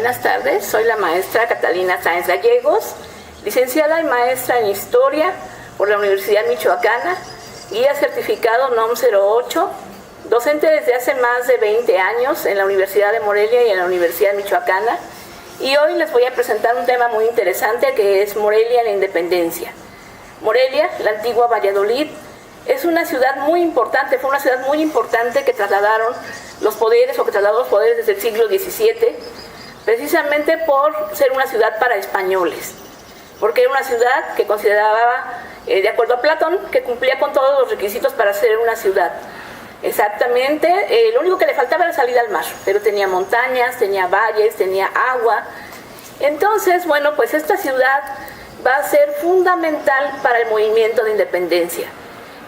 Buenas tardes, soy la maestra Catalina Sáenz Gallegos, licenciada y maestra en Historia por la Universidad Michoacana, guía certificado NOM 08, docente desde hace más de 20 años en la Universidad de Morelia y en la Universidad Michoacana, y hoy les voy a presentar un tema muy interesante que es Morelia en la Independencia. Morelia, la antigua Valladolid, es una ciudad muy importante, fue una ciudad muy importante que trasladaron los poderes o que trasladó los poderes desde el siglo XVII, precisamente por ser una ciudad para españoles, porque era una ciudad que consideraba, de acuerdo a Platón, que cumplía con todos los requisitos para ser una ciudad. Exactamente, lo único que le faltaba era salir al mar, pero tenía montañas, tenía valles, tenía agua. Entonces, bueno, pues esta ciudad va a ser fundamental para el movimiento de independencia.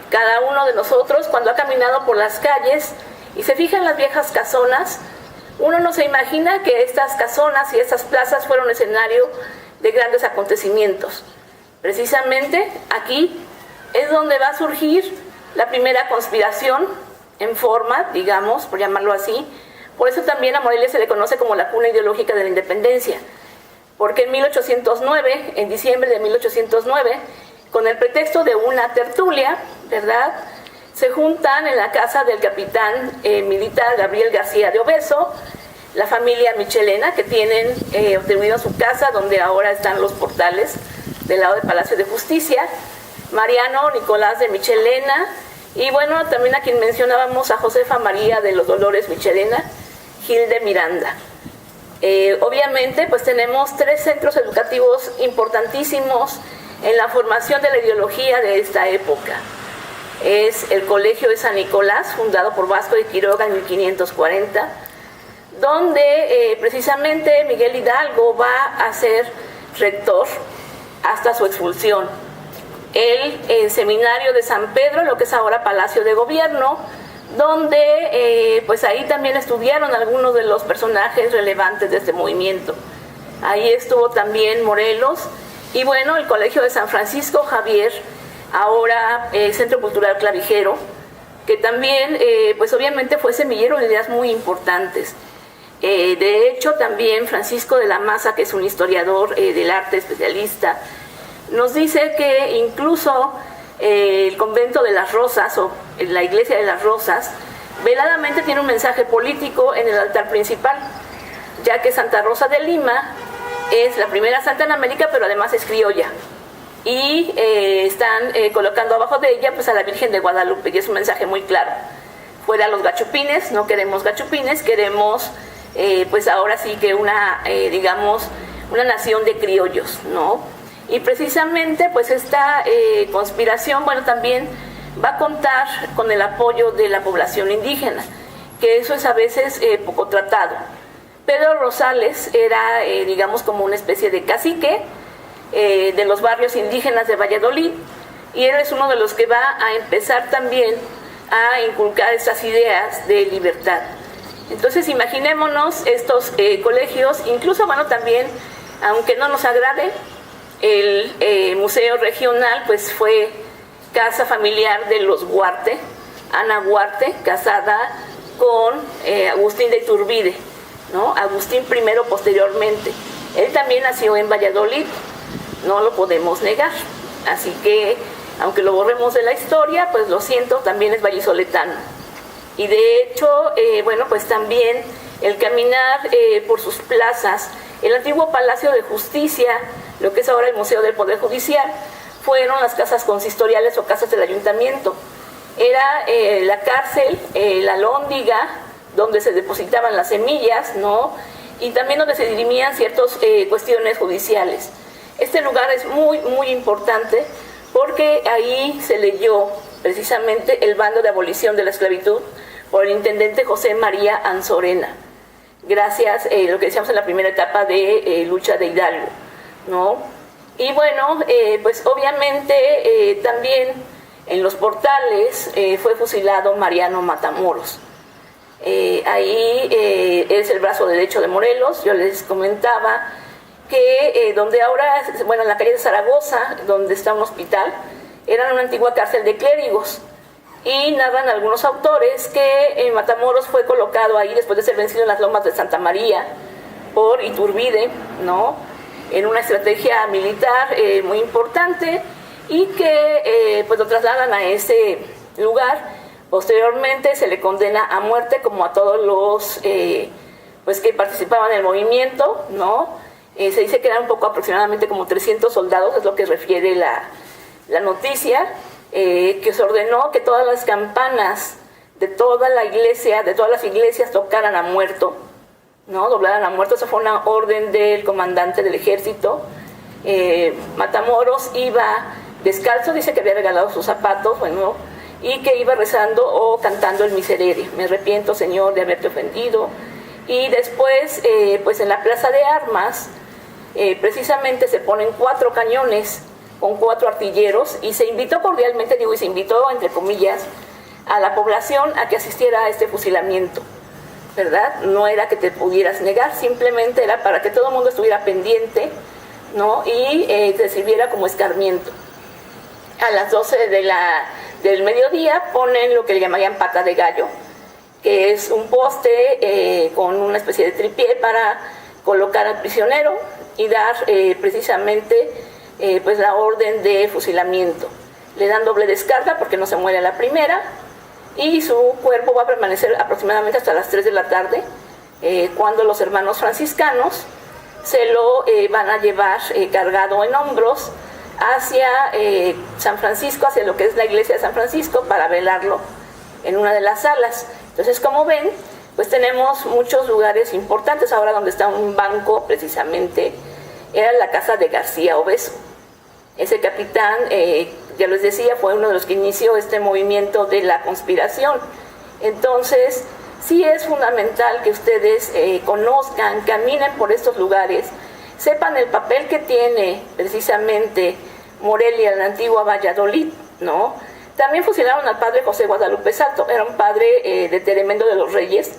Cada uno de nosotros, cuando ha caminado por las calles y se fija en las viejas casonas, uno no se imagina que estas casonas y estas plazas fueron escenario de grandes acontecimientos. Precisamente aquí es donde va a surgir la primera conspiración en forma, digamos, por llamarlo así. Por eso también a Morelia se le conoce como la cuna ideológica de la independencia, porque en 1809, en diciembre de 1809, con el pretexto de una tertulia, ¿verdad?, se juntan en la casa del capitán militar Gabriel García de Obeso, la familia Michelena, que tienen obtenido su casa, donde ahora están los portales del lado del Palacio de Justicia, Mariano Nicolás de Michelena, y bueno, también a quien mencionábamos, a Josefa María de los Dolores Michelena, Gil de Miranda. Obviamente, pues tenemos tres centros educativos importantísimos en la formación de la ideología de esta época. Es el Colegio de San Nicolás, fundado por Vasco de Quiroga en 1540, donde precisamente Miguel Hidalgo va a ser rector hasta su expulsión. El Seminario de San Pedro, lo que es ahora Palacio de Gobierno, donde pues ahí también estudiaron algunos de los personajes relevantes de este movimiento. Ahí estuvo también Morelos, y bueno, el Colegio de San Francisco Javier, ahora Centro Cultural Clavijero, que también pues obviamente fue semillero de ideas muy importantes. De hecho, también Francisco de la Maza, que es un historiador del arte especialista, nos dice que incluso el convento de las Rosas o la iglesia de las Rosas veladamente tiene un mensaje político en el altar principal, ya que Santa Rosa de Lima es la primera santa en América, pero además es criolla, y están colocando abajo de ella pues a la Virgen de Guadalupe, y es un mensaje muy claro: fuera los gachupines, no queremos gachupines, queremos pues ahora sí que digamos una nación de criollos, ¿no? Y precisamente pues esta conspiración, bueno, también va a contar con el apoyo de la población indígena, que eso es a veces poco tratado. Pedro Rosales era, digamos, como una especie de cacique de los barrios indígenas de Valladolid, y él es uno de los que va a empezar también a inculcar estas ideas de libertad. Entonces imaginémonos estos colegios, incluso, bueno, también, aunque no nos agrade, el Museo Regional pues fue casa familiar de los Huarte, Ana Huarte, casada con Agustín de Iturbide, ¿no? Agustín primero posteriormente. Él también nació en Valladolid, no lo podemos negar, así que aunque lo borremos de la historia, pues lo siento, también es vallisoletano. Y de hecho, bueno, pues también el caminar por sus plazas, el antiguo Palacio de Justicia, lo que es ahora el Museo del Poder Judicial, fueron las casas consistoriales o casas del ayuntamiento. Era la cárcel, la alhóndiga, donde se depositaban las semillas, ¿no?, y también donde se dirimían ciertas cuestiones judiciales. Este lugar es muy, muy importante porque ahí se leyó precisamente el bando de abolición de la esclavitud por el intendente José María Anzorena, gracias a lo que decíamos en la primera etapa de lucha de Hidalgo, ¿no? Y bueno, pues obviamente también en los portales fue fusilado Mariano Matamoros. Ahí es el brazo derecho de Morelos. Yo les comentaba que donde ahora, bueno, en la calle de Zaragoza, donde está un hospital, era una antigua cárcel de clérigos, y narran algunos autores que Matamoros fue colocado ahí después de ser vencido en las lomas de Santa María por Iturbide, ¿no? En una estrategia militar muy importante, y que pues lo trasladan a ese lugar. Posteriormente se le condena a muerte, como a todos los pues que participaban en el movimiento, ¿no? Se dice que eran un poco aproximadamente como 300 soldados, es lo que refiere la noticia, que se ordenó que todas las campanas de toda la iglesia, de todas las iglesias, tocaran a muerto, ¿no? Doblaran a muerto. Esa fue una orden del comandante del ejército. Matamoros iba descalzo, dice que había regalado sus zapatos, bueno, y que iba rezando o cantando el Miserere: me arrepiento, Señor, de haberte ofendido. Y después, pues en la plaza de armas, precisamente se ponen 4 cañones con 4 artilleros, y se invitó cordialmente, digo, y se invitó entre comillas a la población a que asistiera a este fusilamiento, ¿verdad? No era que te pudieras negar, simplemente era para que todo el mundo estuviera pendiente, ¿no? Y te sirviera como escarmiento. A las 12 del mediodía ponen lo que le llamarían pata de gallo, que es un poste con una especie de tripié para colocar al prisionero y dar precisamente pues la orden de fusilamiento. Le dan doble descarga porque no se muere a la primera, y su cuerpo va a permanecer aproximadamente hasta las 3 de la tarde, cuando los hermanos franciscanos se lo van a llevar cargado en hombros hacia San Francisco, hacia lo que es la iglesia de San Francisco, para velarlo en una de las salas. Entonces, como ven, pues tenemos muchos lugares importantes. Ahora, donde está un banco, precisamente, era la casa de García Obeso. Ese capitán, ya les decía, fue uno de los que inició este movimiento de la conspiración. Entonces, sí es fundamental que ustedes conozcan, caminen por estos lugares, sepan el papel que tiene precisamente Morelia en la antigua Valladolid, ¿no? También fusilaron al padre José Guadalupe Salto. Era un padre de Tremendo de los Reyes,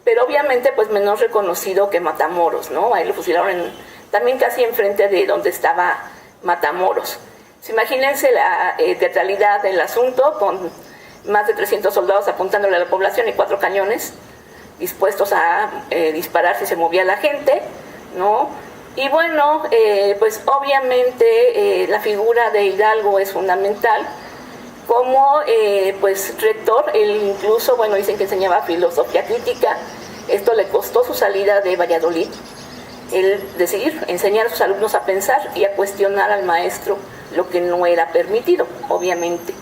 pero obviamente pues menos reconocido que Matamoros, ¿no? Ahí lo fusilaron también casi enfrente de donde estaba Matamoros. Imagínense la teatralidad del asunto, con más de 300 soldados apuntándole a la población y 4 cañones dispuestos a disparar si se movía la gente, ¿no? Y bueno, pues obviamente la figura de Hidalgo es fundamental. Como pues rector, él incluso, bueno, dicen que enseñaba filosofía crítica. Esto le costó su salida de Valladolid, el decidir enseñar a sus alumnos a pensar y a cuestionar al maestro, lo que no era permitido, obviamente.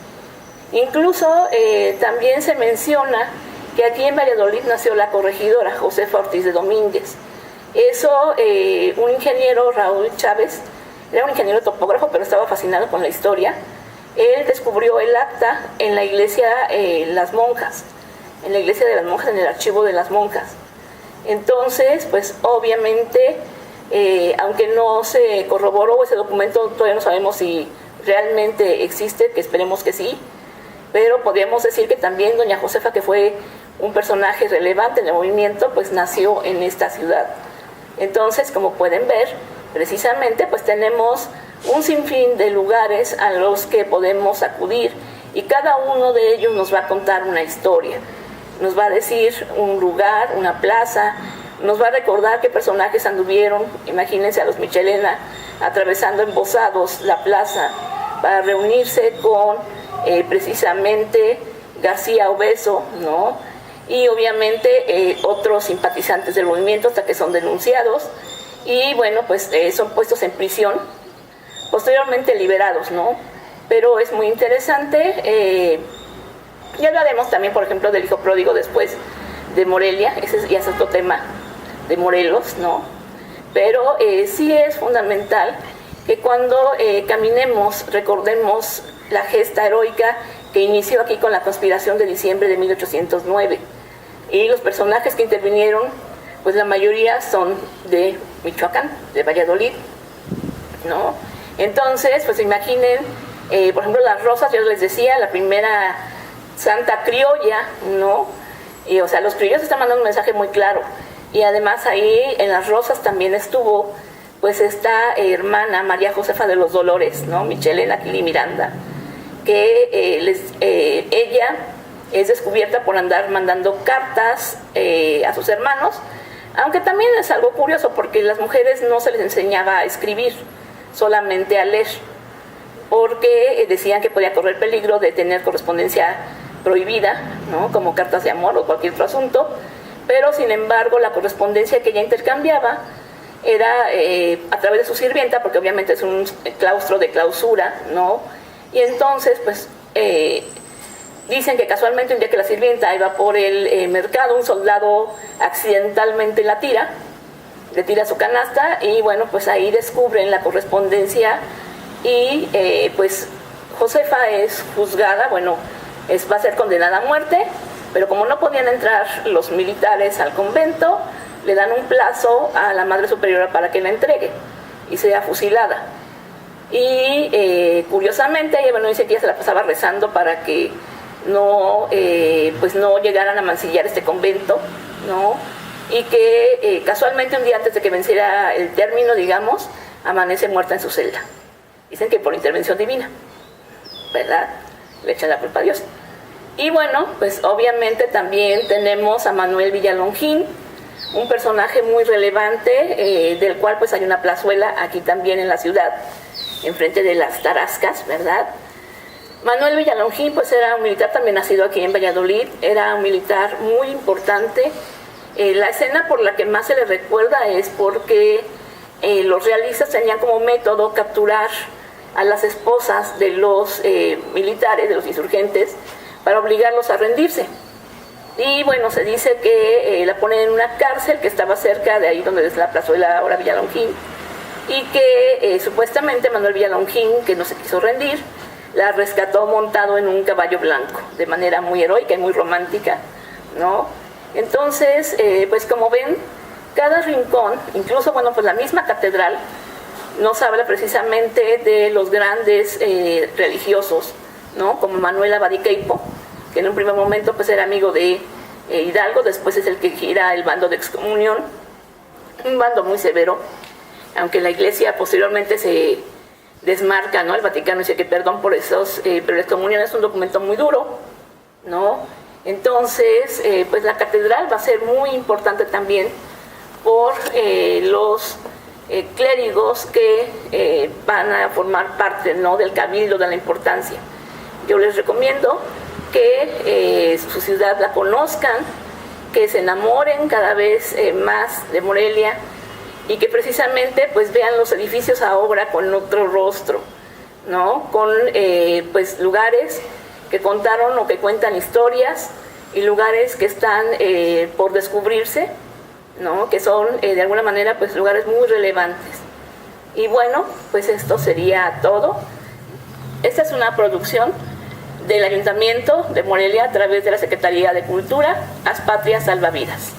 Incluso también se menciona que aquí en Valladolid nació la corregidora Josefa Ortiz de Domínguez. Eso, un ingeniero, Raúl Chávez, era un ingeniero topógrafo, pero estaba fascinado con la historia. Él descubrió el acta en la iglesia Las Monjas, en la iglesia de las monjas, en el archivo de las monjas. Entonces, pues obviamente, aunque no se corroboró ese documento, todavía no sabemos si realmente existe, que esperemos que sí, pero podríamos decir que también doña Josefa, que fue un personaje relevante en el movimiento, pues nació en esta ciudad. Entonces, como pueden ver, precisamente pues tenemos un sinfín de lugares a los que podemos acudir, y cada uno de ellos nos va a contar una historia. Nos va a decir un lugar, una plaza, nos va a recordar qué personajes anduvieron. Imagínense a los Michelena atravesando embosados la plaza para reunirse con precisamente García Obeso, ¿no? Y obviamente otros simpatizantes del movimiento, hasta que son denunciados y bueno, pues son puestos en prisión, posteriormente liberados, ¿no? Pero es muy interesante. Ya hablaremos también, por ejemplo, del hijo pródigo después de Morelia. Ese ya es otro tema, de Morelos, ¿no? Pero sí es fundamental que cuando caminemos, recordemos la gesta heroica que inició aquí con la conspiración de diciembre de 1809. Y los personajes que intervinieron, pues la mayoría son de Michoacán, de Valladolid, ¿no? Entonces, pues imaginen, por ejemplo, las Rosas, yo les decía, la primera santa criolla, ¿no? Y, o sea, los criollos están mandando un mensaje muy claro. Y además ahí en las Rosas también estuvo, pues, esta hermana María Josefa de los Dolores, ¿no? Michelena Aquili Miranda, que ella es descubierta por andar mandando cartas a sus hermanos, Aunque también es algo curioso porque a las mujeres no se les enseñaba a escribir, solamente a leer, porque decían que podía correr peligro de tener correspondencia prohibida, ¿no? Como cartas de amor o cualquier otro asunto, pero sin embargo la correspondencia que ella intercambiaba era a través de su sirvienta, porque obviamente es un claustro de clausura, ¿no? Y entonces, pues, dicen que casualmente un día que la sirvienta iba por el mercado, un soldado accidentalmente la tira, le tira su canasta y bueno, pues ahí descubren la correspondencia y pues Josefa es juzgada, bueno, va a ser condenada a muerte, pero como no podían entrar los militares al convento, le dan un plazo a la Madre Superiora para que la entregue y sea fusilada. Y curiosamente ella, bueno, dice que ella se la pasaba rezando para que no, pues no llegaran a mancillar este convento, ¿no? Y que casualmente un día antes de que venciera el término, digamos, amanece muerta en su celda. Dicen que por intervención divina, ¿verdad? Le echan la culpa a Dios. Y bueno, pues obviamente también tenemos a Manuel Villalongín, un personaje muy relevante, del cual pues hay una plazuela aquí también en la ciudad, enfrente de las Tarascas, ¿verdad? Manuel Villalongín pues era un militar también nacido aquí en Valladolid, era un militar muy importante. La escena por la que más se le recuerda es porque los realistas tenían como método capturar a las esposas de los militares, de los insurgentes, para obligarlos a rendirse. Y bueno, se dice que la ponen en una cárcel que estaba cerca de ahí donde es la plazuela ahora Villalongín, y que supuestamente Manuel Villalongín, que no se quiso rendir, la rescató montado en un caballo blanco, de manera muy heroica y muy romántica, ¿no? Entonces, pues como ven, cada rincón, incluso, bueno, pues la misma catedral, nos habla precisamente de los grandes religiosos, ¿no? Como Manuel Abadiqueipo, que en un primer momento pues era amigo de Hidalgo, después es el que gira el bando de excomunión, un bando muy severo, aunque la iglesia posteriormente se desmarca, ¿no? El Vaticano dice que perdón por esos, pero la excomunión es un documento muy duro, ¿no? Entonces, pues la catedral va a ser muy importante también por los clérigos que van a formar parte, ¿no? Del cabildo, de la importancia. Yo les recomiendo que su ciudad la conozcan, que se enamoren cada vez más de Morelia y que precisamente pues vean los edificios ahora con otro rostro, ¿no? Con pues lugares que contaron o que cuentan historias y lugares que están por descubrirse, ¿no? Que son de alguna manera pues lugares muy relevantes. Y bueno, pues esto sería todo. Esta es una producción del Ayuntamiento de Morelia a través de la Secretaría de Cultura, Haz Patria Salva Vidas.